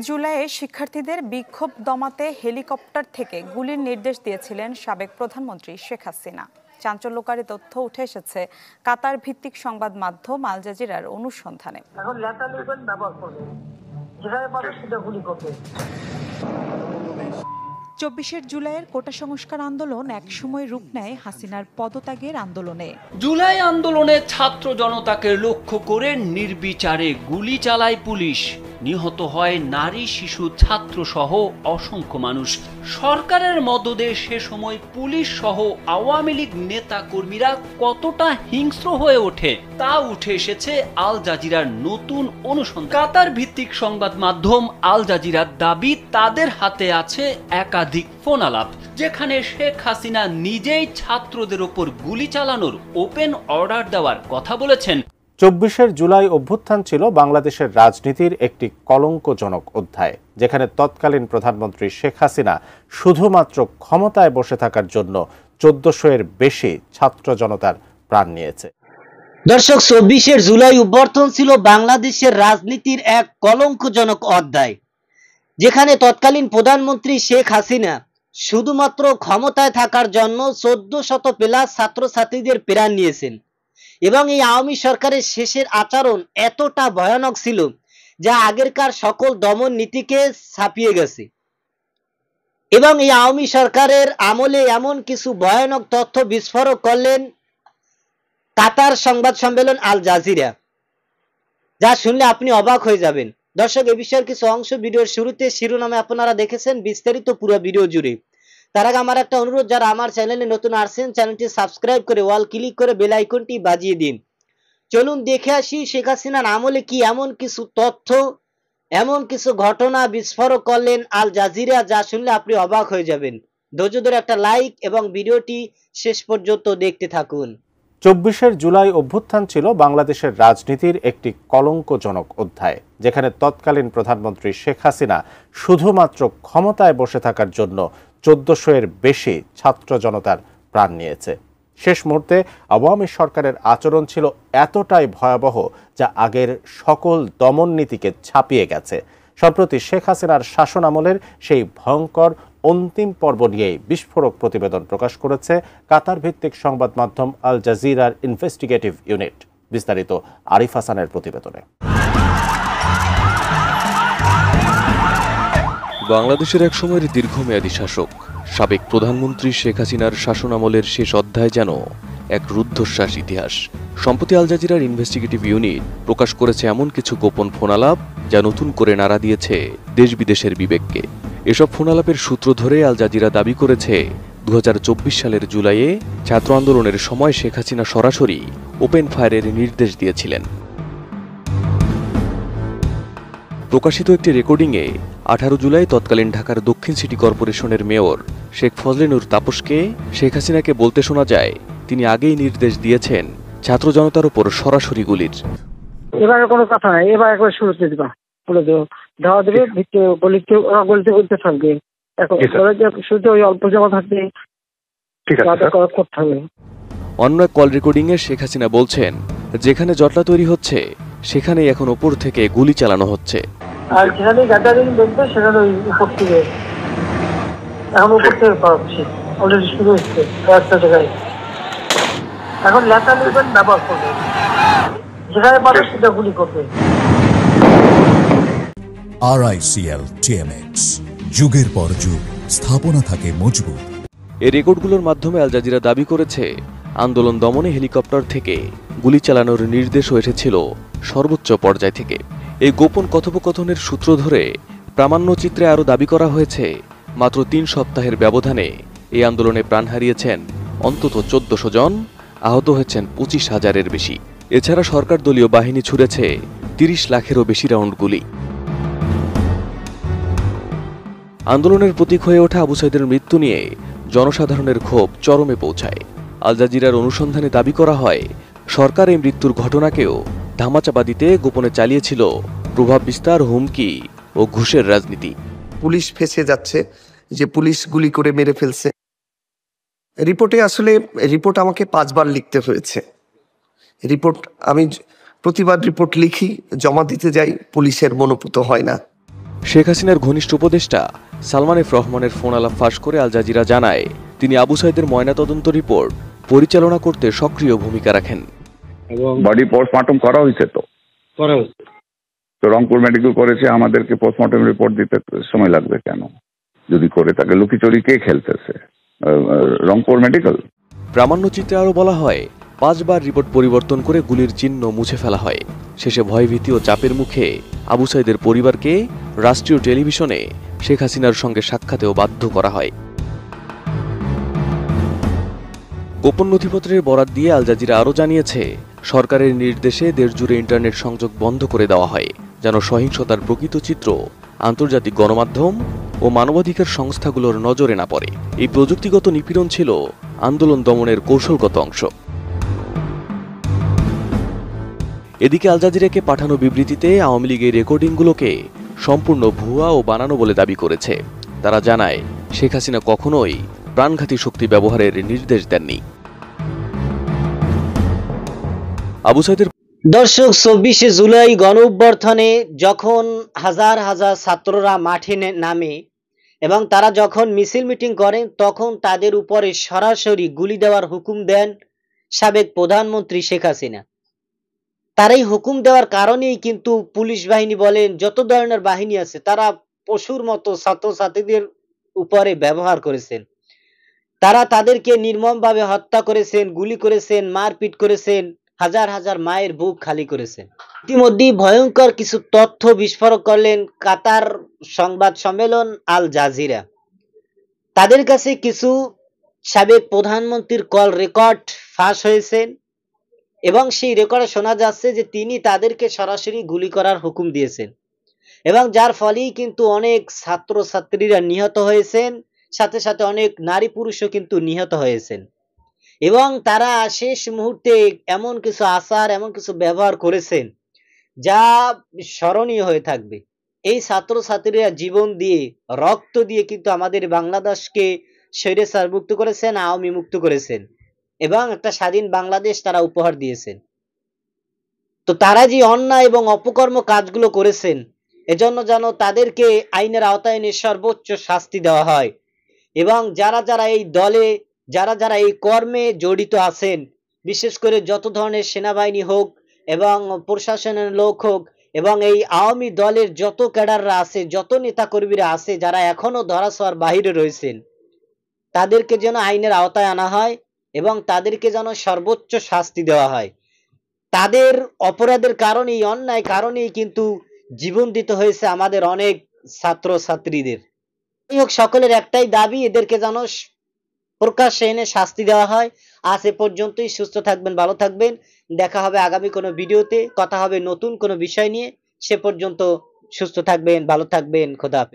জুলাইয়ে শিক্ষার্থীদের বিক্ষোভ দমাতে হেলিকপ্টার থেকে গুলির নির্দেশ দিয়েছিলেন সাবেক প্রধানমন্ত্রী শেখ হাসিনা। চাঞ্চল্যকারী তথ্য উঠে এসেছে কাতার ভিত্তিক সংবাদ মাধ্যম আল জাজিরার অনুসন্ধানে। 24 জুলাইয়ের কোটা সংস্কার আন্দোলন একসময় রূপ নেয় হাসিনার পদত্যাগের আন্দোলনে। জুলাই আন্দোলনে ছাত্র জনতাকে লক্ষ্য করে নির্বিচারে গুলি চালায় পুলিশ। নিহত হয় নারী, শিশু, ছাত্র সহ অসংখ্য মানুষ। সরকারের মদদে সে সময় পুলিশ সহ আওয়ামী লীগ নেতা কর্মীরা কতটা হিংস্র হয়ে ওঠে তা উঠে এসেছে আল জাজিরার নতুন অনুসন্ধান। কাতার ভিত্তিক সংবাদ মাধ্যম আল জাজিরার দাবি, তাদের হাতে আছে একাধিক ফোন আলাপ, যেখানে শেখ হাসিনা নিজেই ছাত্রদের ওপর গুলি চালানোর ওপেন অর্ডার দেওয়ার কথা বলেছেন। 24 জুলাই অভ্যুত্থান ছিল বাংলাদেশের রাজনীতির একটি কলঙ্কজনক অধ্যায়, যেখানে তৎকালীন প্রধানমন্ত্রী শেখ হাসিনা শুধুমাত্র ক্ষমতায় বসে থাকার জন্য 1400-এর বেশি ছাত্র জনতার প্রাণ নিয়েছে। দর্শক, 24 জুলাই অভ্যুত্থান ছিল বাংলাদেশের রাজনীতির এক কলঙ্কজনক অধ্যায়, যেখানে তৎকালীন প্রধানমন্ত্রী শেখ হাসিনা শুধুমাত্র ক্ষমতায় থাকার জন্য 1400+ ছাত্রছাত্রীদের প্রাণ নিয়েছেন। এবং এই আওয়ামী সরকারের শেষের আচরণ এতটা ভয়ানক ছিল যা আগেরকার সকল দমন নীতিকে ছাপিয়ে গেছে। এবং এই আওয়ামী সরকারের আমলে এমন কিছু ভয়ানক তথ্য বিস্ফোরক করলেন কাতার সংবাদ সম্মেলন আল জাজিরা, যা শুনলে আপনি অবাক হয়ে যাবেন। দর্শক, এই বিষয়ের কিছু অংশ ভিডিওর শুরুতে শিরোনামে আপনারা দেখেছেন, বিস্তারিত পুরো ভিডিও জুড়ে। তার আগে আমার একটা অনুরোধ, যারা আমার চ্যানেলে নতুন আসছেন চ্যানেলটি সাবস্ক্রাইব করে ওয়াল ক্লিক করে বেল আইকনটি বাজিয়ে দিন। চলুন দেখে আসি শেখ হাসিনার আমলে কি এমন কিছু তথ্য, এমন কিছু ঘটনা বিস্ফোরক করলেন আল জাজিরা, যা শুনলে আপনি অবাক হয়ে যাবেন। ধৈর্য ধরে একটা লাইক এবং ভিডিওটি শেষ পর্যন্ত দেখতে থাকুন। 24 জুলাই অভ্যুত্থান ছিল বাংলাদেশের রাজনীতির একটি কলঙ্কজনক অধ্যায়, যেখানে তৎকালীন প্রধানমন্ত্রী শেখ হাসিনা শুধুমাত্র ক্ষমতায় বসে থাকার জন্য 1400-এর বেশি ছাত্র জনতার প্রাণ নিয়েছে। শেষ মুহূর্তে আওয়ামী সরকারের আচরণ ছিল এতটাই ভয়াবহ যা আগের সকল দমন নীতিকে ছাপিয়ে গেছে। সম্প্রতি শেখ হাসিনার শাসন আমলের সেই ভয়ঙ্কর অন্তিম পর্ব নিয়েই বিস্ফোরক প্রতিবেদন প্রকাশ করেছে কাতার ভিত্তিক সংবাদ মাধ্যম আল জাজিরার ইনভেস্টিগেটিভ ইউনিট। বিস্তারিত আরিফ হাসানের প্রতিবেদনে। বাংলাদেশের এক সময়ের দীর্ঘমেয়াদী শাসক সাবেক প্রধানমন্ত্রী শেখ হাসিনার শাসন আমলের শেষ অধ্যায় যেন এক রুদ্ধশ্বাস ইতিহাস। সম্প্রতি আল জাজিরার ইনভেস্টিগেটিভ ইউনিট প্রকাশ করেছে এমন কিছু গোপন ফোনালাপ যা নতুন করে নাড়া দিয়েছে দেশ বিদেশের বিবেককে। এসব ফোনালাপের সূত্র ধরে আল জাজিরা দাবি করেছে 2024 সালের জুলাইয়ে ছাত্র আন্দোলনের সময় শেখ হাসিনা সরাসরি ওপেন ফায়ারের নির্দেশ দিয়েছিলেন। প্রকাশিত একটি রেকর্ডিংয়ে 18 জুলাই তৎকালীন ঢাকার দক্ষিণ সিটি কর্পোরেশনের মেয়র শেখ ফজলে নূর তাপসকে শেখ হাসিনাকে বলতে শোনা যায় তিনি আগেই নির্দেশ দিয়েছেন ছাত্র জনতার উপর সরাসরি গুলির। এবারে কোনো কথা নাই, এবার একবার শুরুতে দিবা বলে দেবো, ধাওয়া দেবে, গলিতে বলতে থাকবে। এখন শুরুতে ওই অল্প জমা থাকবে, করতে হবে। অন্য এক কল রেকর্ডিংয়ে শেখ হাসিনা বলছেন, যেখানে জটলা তৈরি হচ্ছে সেখানেই এখন উপর থেকে গুলি চালানো হচ্ছে। আর যেখানে গ্যাদারিং দেখবে সেখানে ওই উপর থেকে, এখন উপর থেকে করা হচ্ছে, অলরেডি শুরু হচ্ছে কয়েকটা জায়গায়। এখন লেখা লিখবেন ব্যবহার করবে, যেখানে পাবে সেটা গুলি করবে। RICL TMX, যুগের পর যুগ স্থাপনা থাকে মজবুত। এই রেকর্ডগুলোর মাধ্যমে আল জাজিরা দাবি করেছে আন্দোলন দমনে হেলিকপ্টার থেকে গুলি চালানোর নির্দেশও এসেছিল সর্বোচ্চ পর্যায় থেকে। এই গোপন কথোপকথনের সূত্র ধরে প্রামাণ্যচিত্রে আরও দাবি করা হয়েছে মাত্র 3 সপ্তাহের ব্যবধানে এই আন্দোলনে প্রাণ হারিয়েছেন অন্তত 1400 জন, আহত হয়েছেন 25,000-এর বেশি। এছাড়া সরকার দলীয় বাহিনী ছুড়েছে 30 লাখেরও বেশি রাউন্ড গুলি। আন্দোলনের প্রতীক হয়ে ওঠা আবু সাইদের মৃত্যু নিয়ে জনসাধারণের ক্ষোভ চরমে পৌঁছায়। আল জাজিরার অনুসন্ধানে দাবি করা হয় সরকার এই মৃত্যুর ঘটনাকেও ধামাচাপা দিতে গোপনে চালিয়েছিল প্রভাব বিস্তার, হুমকি ও ঘুষের রাজনীতি। পুলিশ ফেঁসে যাচ্ছে যে পুলিশ গুলি করে মেরে ফেলছে। রিপোর্ট আমাকে 5 বার লিখতে হয়েছে। আমি প্রতিবার রিপোর্ট লিখি, জমা দিতে যাই, পুলিশের মনোপুত হয় না। শেখ হাসিনার ঘনিষ্ঠ উপদেষ্টা সালমান এফ রহমানের ফোন আলাপ ফাঁস করে আল জাজিরা জানায়, তিনি আবু সাইদের ময়নাতদন্ত রিপোর্ট পরিচালনা করতে সক্রিয় ভূমিকা রাখেন। বডি পোস্টমর্টম করা হয়েছে তো রংপুর মেডিকেল করেছে, আমাদেরকে পোস্টমর্টম রিপোর্ট দিতে সময় লাগবে কেন? যদি করে থাকে লুকিচুরি কে খেলতেছে? রংপুর মেডিকেল। প্রামাণ্যচিত্রে আরও বলা হয়, 5 বার রিপোর্ট পরিবর্তন করে গুলির চিহ্ন মুছে ফেলা হয়। শেষে ভয়ভীতি ও চাপের মুখে আবু সাইদের পরিবারকে রাষ্ট্রীয় টেলিভিশনে শেখ হাসিনার সঙ্গে সাক্ষাতেও বাধ্য করা হয়। গোপন নথিপত্রের বরাত দিয়ে আল জাজিরা আরও জানিয়েছে, সরকারের নির্দেশে দেশজুড়ে ইন্টারনেট সংযোগ বন্ধ করে দেওয়া হয়, যেন সহিংসতার প্রকৃত চিত্র আন্তর্জাতিক গণমাধ্যম ও মানবাধিকার সংস্থাগুলোর নজরে না পড়ে। এই প্রযুক্তিগত নিপীড়ন ছিল আন্দোলন দমনের কৌশলগত অংশ। এদিকে আল জাজিরাকে পাঠানো বিবৃতিতে আওয়ামী লীগের রেকর্ডিংগুলোকে সম্পূর্ণ ভুয়া ও বানানো বলে দাবি করেছে। তারা জানায়, শেখ হাসিনা কখনোই প্রাণঘাতী শক্তি ব্যবহারের নির্দেশ দেননি। আবু সাইদের দর্শক, 24শে জুলাই গণঅভ্যুত্থানে যখন হাজার হাজার ছাত্ররা মাঠে নামে এবং তারা যখন মিছিল মিটিং করেন, তখন তাদের উপরে সরাসরি গুলি দেওয়ার হুকুম দেন সাবেক প্রধানমন্ত্রী শেখ হাসিনা। তার এই হুকুম দেওয়ার কারণেই কিন্তু পুলিশ বাহিনী বলেন, যত ধরনের বাহিনী আছে, তারা পশুর মতো ছাত্রছাত্রীদের উপরে ব্যবহার করেছেন। তারা তাদেরকে নির্মমভাবে হত্যা করেছেন, গুলি করেছেন, মারপিট করেছেন, হাজার হাজার মায়ের বুক খালি করেছেন। ইতিমধ্যেই ভয়ঙ্কর কিছু তথ্য বিস্ফোরণ করলেন কাতার সংবাদ সম্মেলন আল জাজিরা। তাদের কাছে কিছু সাবেক প্রধানমন্ত্রীর কল রেকর্ড ফাঁস হয়েছে এবং সেই রেকর্ডে শোনা যাচ্ছে যে তিনি তাদেরকে সরাসরি গুলি করার হুকুম দিয়েছেন এবং যার ফলেই কিন্তু অনেক ছাত্রছাত্রীরা নিহত হয়েছেন, সাথে সাথে অনেক নারী পুরুষও কিন্তু নিহত হয়েছেন। এবং তারা শেষ মুহূর্তে এমন কিছু আচার, এমন কিছু ব্যবহার করেছেন যা স্মরণীয় হয়ে থাকবে। এই ছাত্রছাত্রীরা জীবন দিয়ে, রক্ত দিয়ে কিন্তু আমাদের বাংলাদেশকে স্বৈরাচার মুক্ত করেছেন, আওয়ামী মুক্ত করেছেন এবং একটা স্বাধীন বাংলাদেশ তারা উপহার দিয়েছেন। তো তারা যে অন্যায় এবং অপকর্ম কাজগুলো করেছেন, এজন্য যেন তাদেরকে আইনের আওতায় এনে সর্বোচ্চ শাস্তি দেওয়া হয় এবং যারা যারা এই দলে, যারা যারা এই কর্মে জড়িত আছেন, বিশেষ করে যত ধরনের সেনাবাহিনী হোক এবং প্রশাসনের লোক হোক এবং এই আওয়ামী দলের যত ক্যাডাররা আছে, যত নেতাকর্মীরা আছে, যারা এখনো ধরাছোঁয়ার বাহিরে রয়েছেন, তাদেরকে যেন আইনের আওতায় আনা হয় এবং তাদেরকে যেন সর্বোচ্চ শাস্তি দেওয়া হয়। তাদের অপরাধের কারণেই, অন্যায় কারণেই কিন্তু জীবন দিতে হয়েছে আমাদের অনেক ছাত্রছাত্রীদের। যাই হোক, সকলের একটাই দাবি, এদেরকে যেন প্রকাশ্যে এনে শাস্তি দেওয়া হয়। আজ এ পর্যন্তই। সুস্থ থাকবেন, ভালো থাকবেন। দেখা হবে আগামী কোনো ভিডিওতে, কথা হবে নতুন কোনো বিষয় নিয়ে। সে পর্যন্ত সুস্থ থাকবেন, ভালো থাকবেন। খোদা হাফেজ।